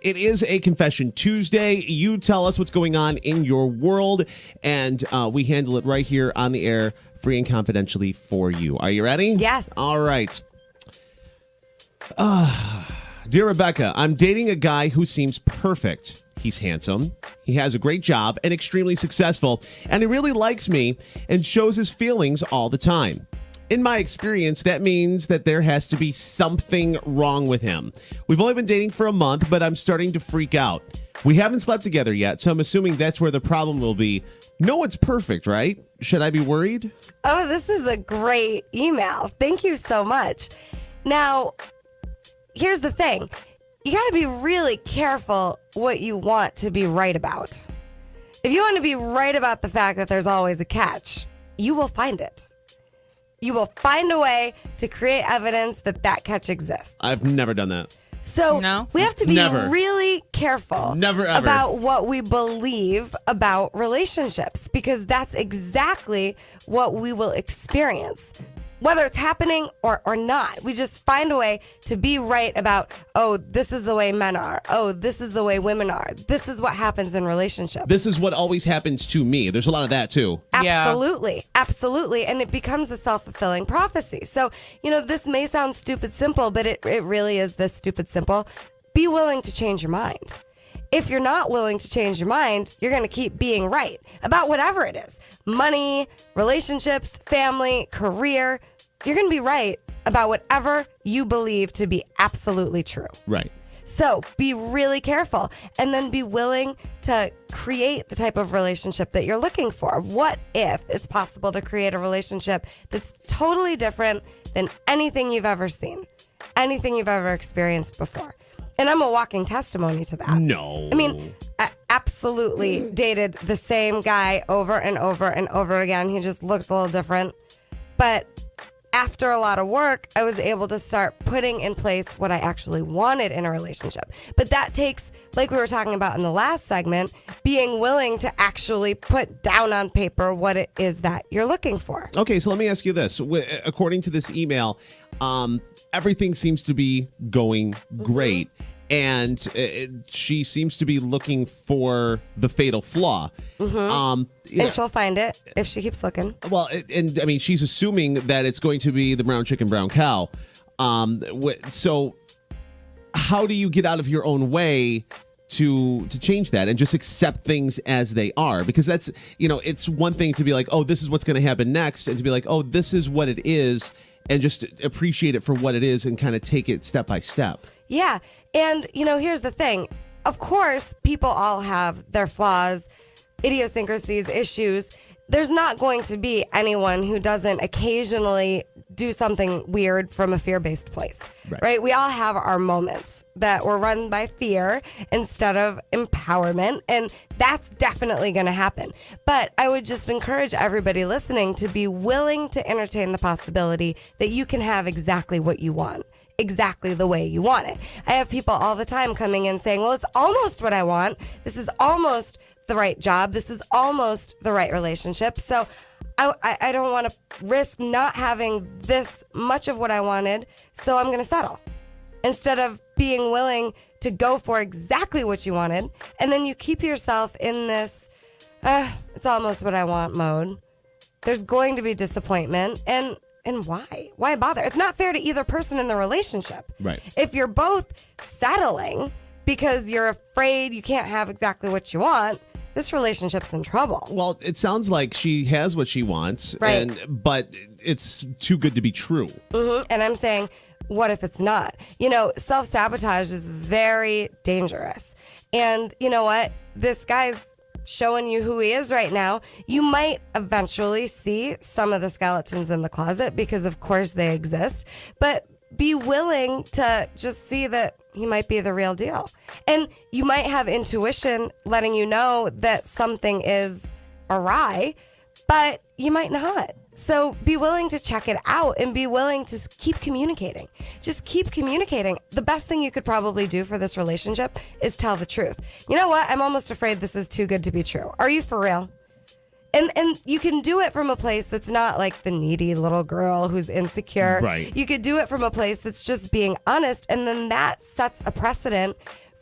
It is a Confession Tuesday. You tell us what's going on in your world, and we handle it right here on the air, free and confidentially for you. Are you ready? Yes. All right. Dear Rebecca, I'm dating a guy who seems perfect. He's handsome, he has a great job, and extremely successful, and he really likes me and shows his feelings all the time. In my experience, that means that there has to be something wrong with him. We've only been dating for a month, but I'm starting to freak out. We haven't slept together yet, so I'm assuming that's where the problem will be. No one's perfect, right? Should I be worried? Oh, this is a great email. Thank you so much. Now, here's the thing. You got to be really careful what you want to be right about. If you want to be right about the fact that there's always a catch, you will find it. You will find a way to create evidence that that catch exists. I've never done that. So we have to be Never. really careful Never, ever. about what we believe about relationships, because that's exactly what we will experience, whether it's happening or not. We just find a way to be right about, oh, this is the way men are. Oh, this is the way women are. This is what happens in relationships. This is what always happens to me. There's a lot of that, too. Absolutely. Absolutely. And it becomes a self-fulfilling prophecy. So, this may sound stupid simple, but it really is this stupid simple. Be willing to change your mind. If you're not willing to change your mind, you're going to keep being right about whatever it is. Money, relationships, family, career. You're going to be right about whatever you believe to be absolutely true. Right. So be really careful, and then be willing to create the type of relationship that you're looking for. What if it's possible to create a relationship that's totally different than anything you've ever seen, anything you've ever experienced before? And I'm a walking testimony to that. No. I mean, I absolutely dated the same guy over and over and over again. He just looked a little different. But after a lot of work, I was able to start putting in place what I actually wanted in a relationship. But that takes, like we were talking about in the last segment, being willing to actually put down on paper what it is that you're looking for. Okay, so let me ask you this. According to this email, everything seems to be going great. And she seems to be looking for the fatal flaw. And she'll find it if she keeps looking. Well, and I mean, she's assuming that it's going to be the brown chicken, brown cow. So how do you get out of your own way to change that and just accept things as they are? Because that's, it's one thing to be like, oh, this is what's going to happen next, and to be like, oh, this is what it is, and just appreciate it for what it is and kind of take it step by step. Yeah. And, here's the thing. Of course, people all have their flaws, idiosyncrasies, issues. There's not going to be anyone who doesn't occasionally do something weird from a fear-based place, right? We all have our moments that were run by fear instead of empowerment, and that's definitely going to happen. But I would just encourage everybody listening to be willing to entertain the possibility that you can have exactly what you want, exactly the way you want it. I have people all the time coming in saying, well, it's almost what I want. This is almost the right job. This is almost the right relationship. So I don't want to risk not having this much of what I wanted, so I'm going to settle. Instead of being willing to go for exactly what you wanted, and then you keep yourself in this, it's almost what I want mode. There's going to be disappointment, and why? Why bother? It's not fair to either person in the relationship. Right. If you're both settling because you're afraid you can't have exactly what you want, this relationship's in trouble. Well, it sounds like she has what she wants, right, but it's too good to be true. And I'm saying, what if it's not? Self-sabotage is very dangerous. And you know what? This guy's showing you who he is right now. You might eventually see some of the skeletons in the closet, because of course they exist, but be willing to just see that he might be the real deal. And you might have intuition letting you know that something is awry, but you might not. So be willing to check it out and be willing to keep communicating. Just keep communicating. The best thing you could probably do for this relationship is tell the truth. You know what? I'm almost afraid this is too good to be true. Are you for real? And you can do it from a place that's not like the needy little girl who's insecure. Right. You could do it from a place that's just being honest, and then that sets a precedent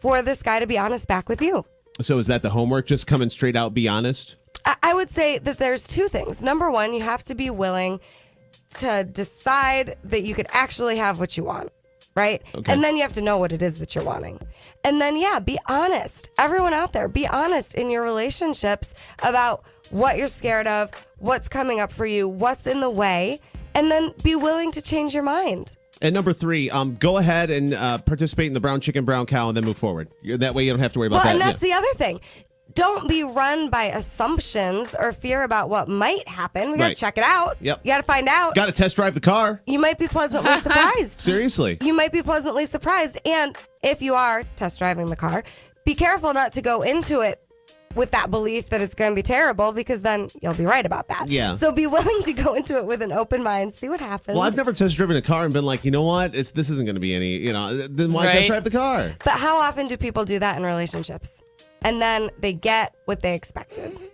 for this guy to be honest back with you. So is that the homework? Just coming straight out, be honest? I would say that there's two things. Number one, you have to be willing to decide that you could actually have what you want, right? Okay. And then you have to know what it is that you're wanting. And then, yeah, be honest. Everyone out there, be honest in your relationships about what you're scared of, what's coming up for you, what's in the way, and then be willing to change your mind. And number 3, go ahead and participate in the brown chicken, brown cow, and then move forward. That way you don't have to worry about that. Well, and that's the other thing. Don't be run by assumptions or fear about what might happen. We got to Right. check it out. Yep. You got to find out. Got to test drive the car. You might be pleasantly surprised. Seriously. You might be pleasantly surprised. And if you are test driving the car, be careful not to go into it with that belief that it's going to be terrible, because then you'll be right about that. Yeah. So be willing to go into it with an open mind, see what happens. Well, I've never test driven a car and been like, you know what? This isn't going to be any, then why test Right. drive the car? But how often do people do that in relationships? And then they get what they expected. You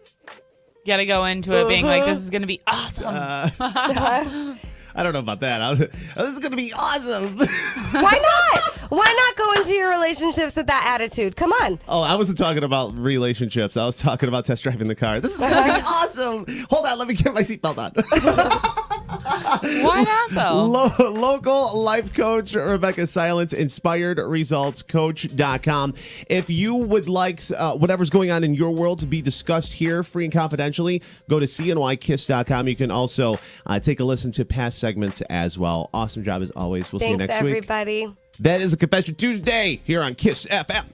got to go into it being like, this is going to be awesome. I don't know about that. This is going to be awesome. Why not? Why not go into your relationships with that attitude? Come on. Oh, I wasn't talking about relationships. I was talking about test driving the car. This is going to be awesome. Hold on. Let me get my seatbelt on. Why not, though? Local life coach Rebecca Silence, inspiredresultscoach.com. If you would like whatever's going on in your world to be discussed here, free and confidentially, go to cnykiss.com. You can also take a listen to past segments as well. Awesome job as always. We'll see you Thanks, next week. everybody. That is a Confession Tuesday here on Kiss FM.